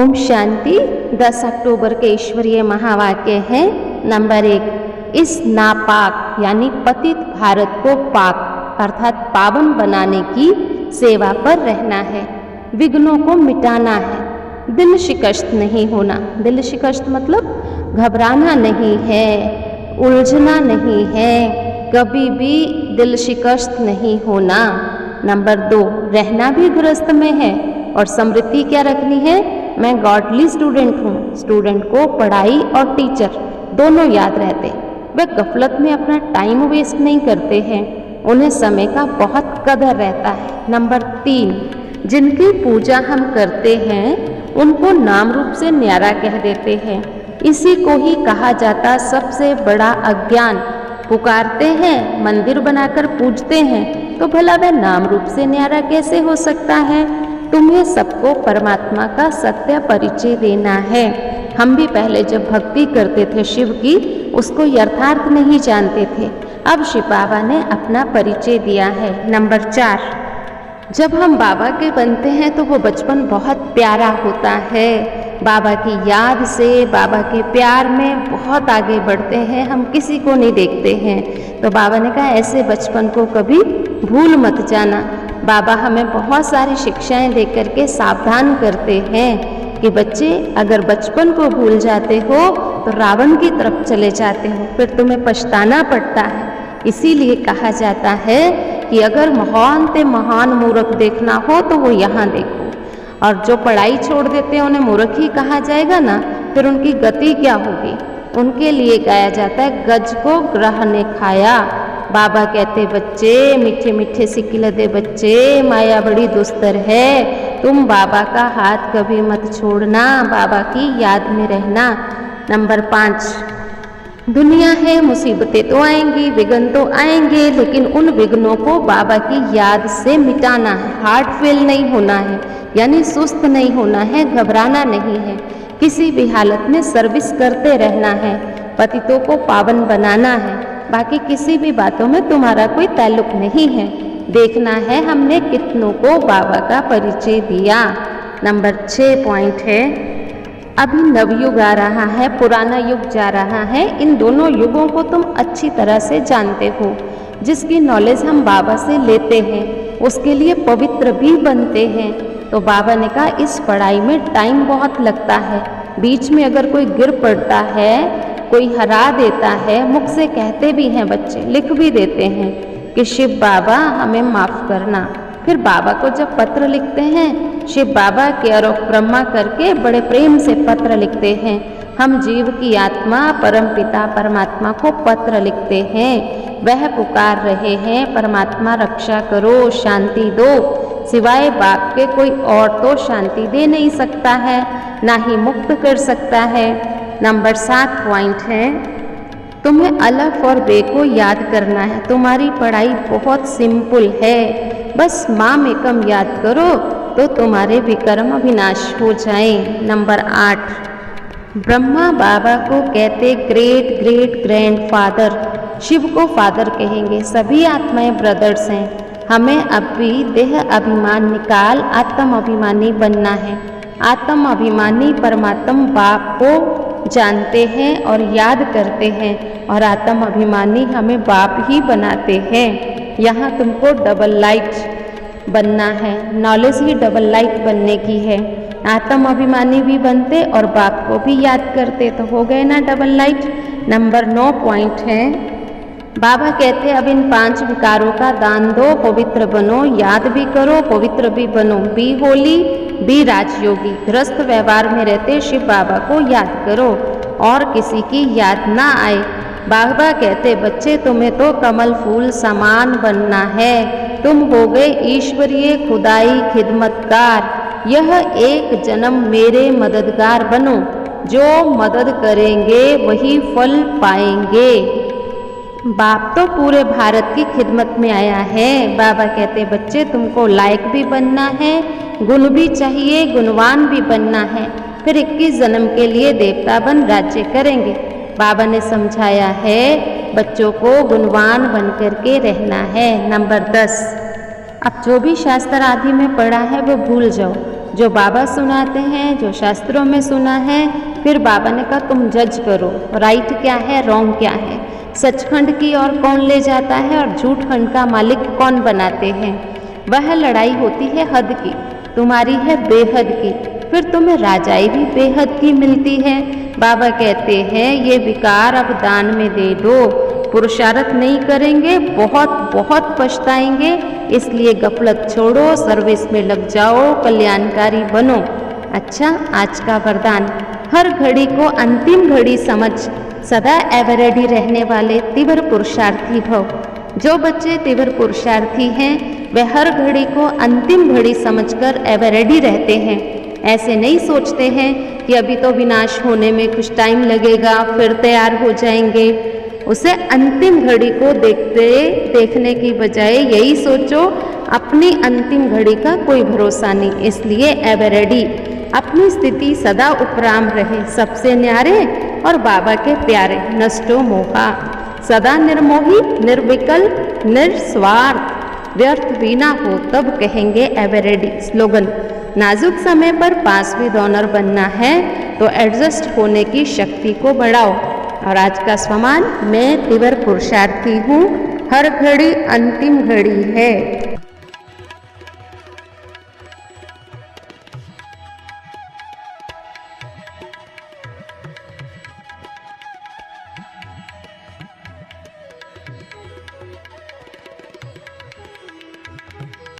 ओम शांति। 10 अक्टूबर के ईश्वरीय महावाक्य है। नंबर 1, इस नापाक यानी पतित भारत को पाक अर्थात पावन बनाने की सेवा पर रहना है। विघ्नों को मिटाना है, दिल शिकस्त नहीं होना। दिल शिकस्त मतलब घबराना नहीं है, उलझना नहीं है, कभी भी दिल शिकस्त नहीं होना। नंबर 2, रहना भी गृहस्थ में है और समृद्धि क्या रखनी है। मैं गॉडली स्टूडेंट हूँ। स्टूडेंट को पढ़ाई और टीचर दोनों याद रहते, वे गफलत में अपना टाइम वेस्ट नहीं करते हैं, उन्हें समय का बहुत कदर रहता है। नंबर 3, जिनकी पूजा हम करते हैं उनको नाम रूप से न्यारा कह देते हैं, इसी को ही कहा जाता सबसे बड़ा अज्ञान। पुकारते हैं, मंदिर बनाकर पूजते हैं, तो भला वह नाम रूप से न्यारा कैसे हो सकता है। तुम्हें सबको परमात्मा का सत्य परिचय देना है। हम भी पहले जब भक्ति करते थे शिव की, उसको यथार्थ नहीं जानते थे। अब शिव बाबा ने अपना परिचय दिया है। नंबर 4, जब हम बाबा के बनते हैं तो वो बचपन बहुत प्यारा होता है। बाबा की याद से, बाबा के प्यार में बहुत आगे बढ़ते हैं, हम किसी को नहीं देखते हैं। तो बाबा ने कहा ऐसे बचपन को कभी भूल मत जाना। बाबा हमें बहुत सारी शिक्षाएं दे करके सावधान करते हैं कि बच्चे अगर बचपन को भूल जाते हो तो रावण की तरफ चले जाते हो, फिर तुम्हें पछताना पड़ता है। इसीलिए कहा जाता है कि अगर महान से महान मूर्ख देखना हो तो वो यहाँ देखो, और जो पढ़ाई छोड़ देते हैं उन्हें मूर्ख ही कहा जाएगा ना, फिर उनकी गति क्या होगी। उनके लिए गाया जाता है गज को ग्रह ने खाया। बाबा कहते बच्चे मीठे मीठे सिक्के दे बच्चे, माया बड़ी दुस्तर है, तुम बाबा का हाथ कभी मत छोड़ना, बाबा की याद में रहना। नंबर 5, दुनिया है, मुसीबतें तो आएंगी, विघ्न तो आएंगे, लेकिन उन विघ्नों को बाबा की याद से मिटाना है। हार्ट फेल नहीं होना है, यानी सुस्त नहीं होना है, घबराना नहीं है, किसी भी हालत में सर्विस करते रहना है, पतितों को पावन बनाना है। बाकी किसी भी बातों में तुम्हारा कोई ताल्लुक नहीं है। देखना है हमने कितनों को बाबा का परिचय दिया। नंबर 6 पॉइंट है, अभी नवयुग आ रहा है, पुराना युग जा रहा है। इन दोनों युगों को तुम अच्छी तरह से जानते हो। जिसकी नॉलेज हम बाबा से लेते हैं उसके लिए पवित्र भी बनते हैं। तो बाबा ने कहा इस पढ़ाई में टाइम बहुत लगता है, बीच में अगर कोई गिर पड़ता है, कोई हरा देता है, मुख से कहते भी हैं बच्चे, लिख भी देते हैं कि शिव बाबा हमें माफ़ करना। फिर बाबा को जब पत्र लिखते हैं, शिव बाबा केयर ऑफ ब्रह्मा करके बड़े प्रेम से पत्र लिखते हैं। हम जीव की आत्मा परम पिता परमात्मा को पत्र लिखते हैं। वह पुकार रहे हैं, परमात्मा रक्षा करो, शांति दो। सिवाय बाप के कोई और तो शांति दे नहीं सकता है, ना ही मुक्त कर सकता है। नंबर 7 पॉइंट है, तुम्हें अलफ और बे को याद करना है। तुम्हारी पढ़ाई बहुत सिंपल है, बस माम एकम याद करो तो तुम्हारे विकर्म विनाश हो जाएं। नंबर 8, ब्रह्मा बाबा को कहते ग्रेट ग्रेट ग्रैंडफादर, शिव को फादर कहेंगे। सभी आत्माएं ब्रदर्स हैं। हमें अभी देह अभिमान निकाल आत्म अभिमानी बनना है। आत्म अभिमानी परमात्मा बाप को जानते हैं और याद करते हैं, और आत्म अभिमानी हमें बाप ही बनाते हैं। यहाँ तुमको डबल लाइट बनना है, नॉलेज ही डबल लाइट बनने की है। आत्म अभिमानी भी बनते और बाप को भी याद करते तो हो गए ना डबल लाइट। नंबर 9 पॉइंट है, बाबा कहते अब इन 5 विकारों का दान दो, पवित्र बनो, याद भी करो, पवित्र भी बनो। बी होली, बी राजयोगी। गृहस्थ व्यवहार में रहते शिव बाबा को याद करो और किसी की याद ना आए। बाबा कहते बच्चे तुम्हें तो कमल फूल समान बनना है, तुम हो गए ईश्वरीय खुदाई खिदमतगार। यह एक जन्म मेरे मददगार बनो, जो मदद करेंगे वही फल पाएंगे। बाप तो पूरे भारत की खिदमत में आया है। बाबा कहते बच्चे तुमको लायक भी बनना है, गुण भी चाहिए, गुणवान भी बनना है, फिर 21 जन्म के लिए देवता बन राज्य करेंगे। बाबा ने समझाया है बच्चों को गुणवान बन करके रहना है। नंबर 10, अब जो भी शास्त्र आदि में पढ़ा है वो भूल जाओ। जो बाबा सुनाते हैं, जो शास्त्रों में सुना है। फिर बाबा ने कहा तुम जज करो, राइट क्या है, रॉन्ग क्या है, सचखंड की ओर कौन ले जाता है और झूठखंड का मालिक कौन बनाते हैं। वह लड़ाई होती है हद की, तुम्हारी है बेहद की, फिर तुम्हें राजाई भी बेहद की मिलती है। बाबा कहते हैं ये विकार अब दान में दे दो, पुरुषार्थ नहीं करेंगे बहुत बहुत पछताएंगे, इसलिए गफलत छोड़ो, सर्विस में लग जाओ, कल्याणकारी बनो। अच्छा, आज का वरदान, हर घड़ी को अंतिम घड़ी समझ सदा एवर रेडी रहने वाले तीव्र पुरुषार्थी भव। जो बच्चे तीव्र पुरुषार्थी हैं वे हर घड़ी को अंतिम घड़ी समझकर एवर रेडी रहते हैं। ऐसे नहीं सोचते हैं कि अभी तो विनाश होने में कुछ टाइम लगेगा फिर तैयार हो जाएंगे। उसे अंतिम घड़ी को देखने की बजाय यही सोचो अपनी अंतिम घड़ी का कोई भरोसा नहीं, इसलिए एवर रेडी, अपनी स्थिति सदा उपराम रहे, सबसे न्यारे और बाबा के प्यारे, नष्टो मोहा, सदा निर्मोही, निर्विकल्प, निस्वार्थ, व्यर्थ भी ना हो तब कहेंगे एवर रेडी। स्लोगन, नाजुक समय पर पास विद ऑनर बनना है तो एडजस्ट होने की शक्ति को बढ़ाओ। और आज का स्वमान, मैं तीव्र पुरुषार्थी हूँ, हर घड़ी अंतिम घड़ी है।